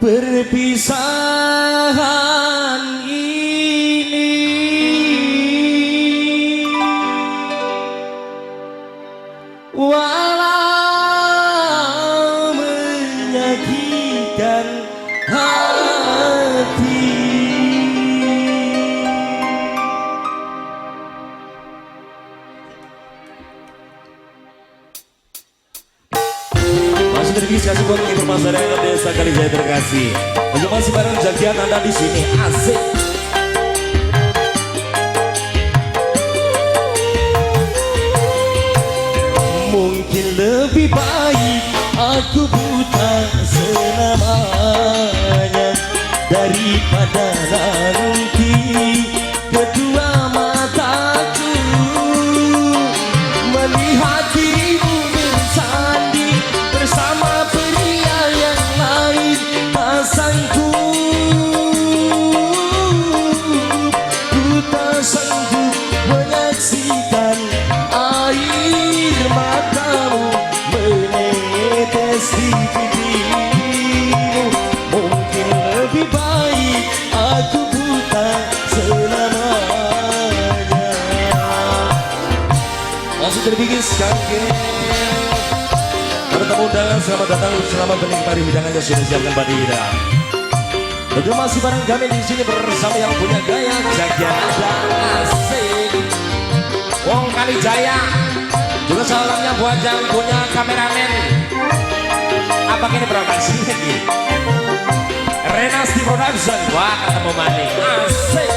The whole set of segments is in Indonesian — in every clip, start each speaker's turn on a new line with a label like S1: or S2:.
S1: perpisahan ini walau menyakitkan hati. Masih terkisih buat informasi dari desa Kalijaya terkasih. Masih bareng jagian Anda di sini asik. Mungkin lebih baik aku buta selamanya daripada nanti kedua mataku melihat dirimu bersanding bersama pria yang lain. Tak sanggup, ku tak sanggup menyaksikan air matamu menetes di pipimu. Mungkin lebih baik aku buta selamanya. Masih terbikin sekali. Para tamu undangan, selamat datang, selamat menikmati hidangan yang sudah siapkan Pak Dida. Tentu masih bareng kami di sini bersama yang punya gaya jagian Anda asik. Wong Kalijaya. Juga salamnya buat yang punya kameramen. Apa ini produksi lagi? Renasti Production. Wah, ketemu maning. Asik.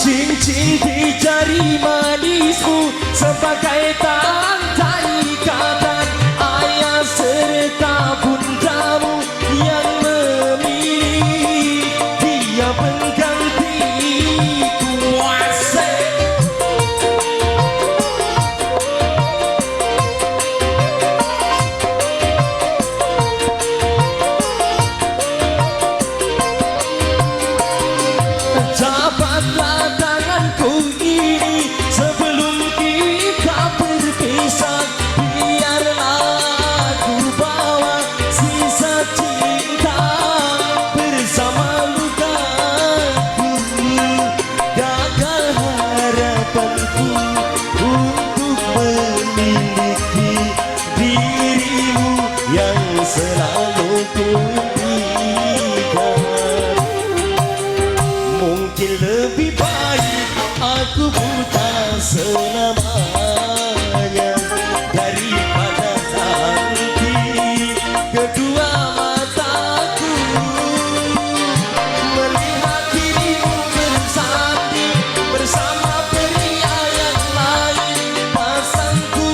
S1: Cincin di jari manismu sebagai tanda ikatan ayah serta bundamu yang memilih dia penggantiku. Asik. Dapatlah tanganku ini sebelum kita berpisah. Biarlah aku bawa sisa cinta bersama lukaku. Gagal harapanku untuk memiliki dirimu yang selalu kuimpikan. Mungkin lebih baik aku buta selamanya daripada nanti kedua mataku melihat dirimu bersanding bersama pria yang lain. Pasangku,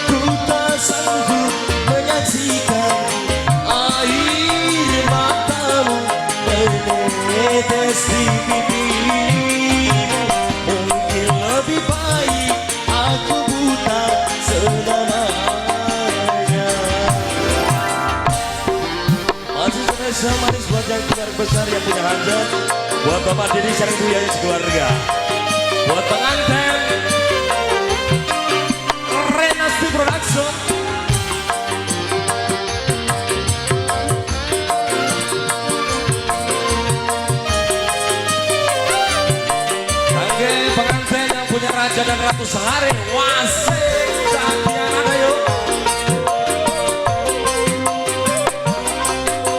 S1: ku tak sanggup menyaksikan air matamu menetes di pipimu. Mungkin lebih baik aku buta selamanya. Masih spesial manis buat yang keluarga besar yang punya hajat, buat Bapak Didi Sareng Buya yang sekeluarga, buat pengantin Renasti Production. Pengantin yang punya raja dan ratu sehari. Wasik jagian Anda yuk.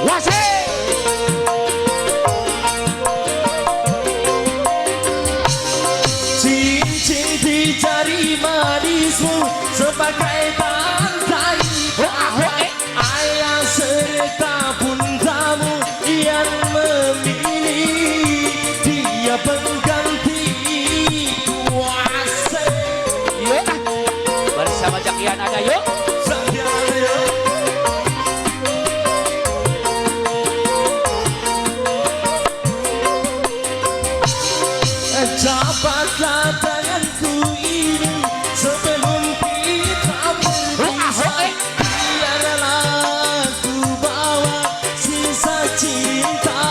S1: Wasik. Cincin di jari manismu sebagai tanda ikatan ayah serta bundamu yang memilih dia pengganti. Bersama jagian Anda yuk. Jagian Anda yuk. Dapatlah tanganku ini sebelum kita berpisah. Biarlah aku bawa sisa cinta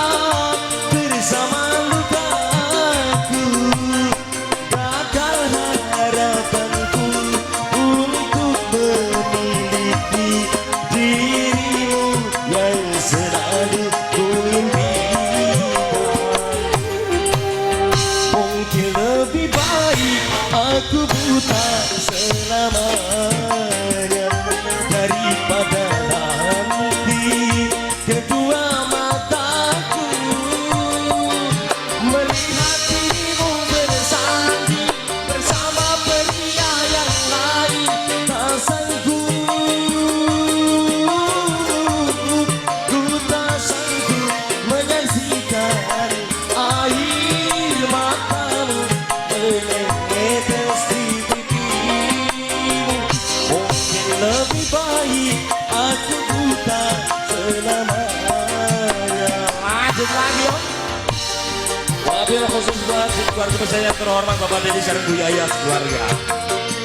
S1: buat keluarga besar yang terhormat Bapak Deddy Sareng Bu Yaya keluarga.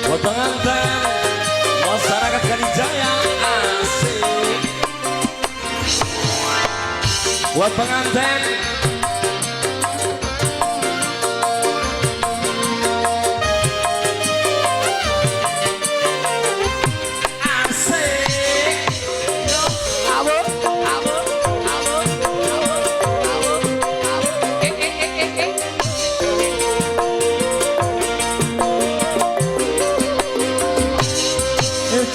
S1: Buat pengantin masyarakat Kadijaya asik. Buat pengantin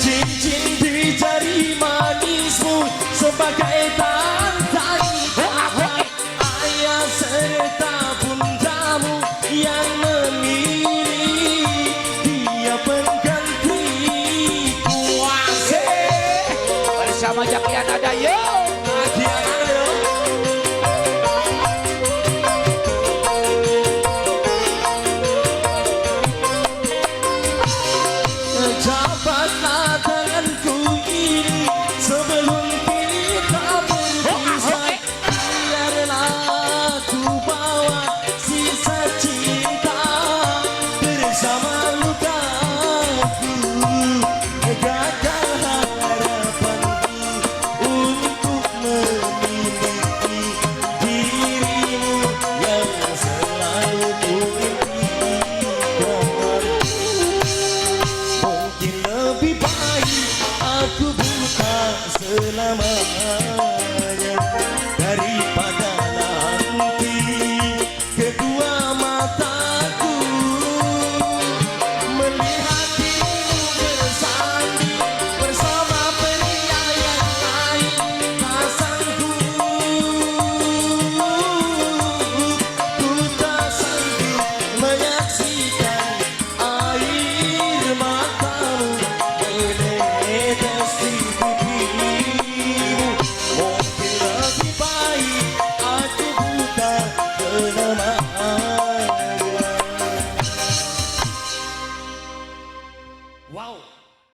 S1: cincin di jari manismu sebagai tandanya ayah serta bundamu yang memilih dia pengganti kuasa
S2: bersama Jakian ada ya.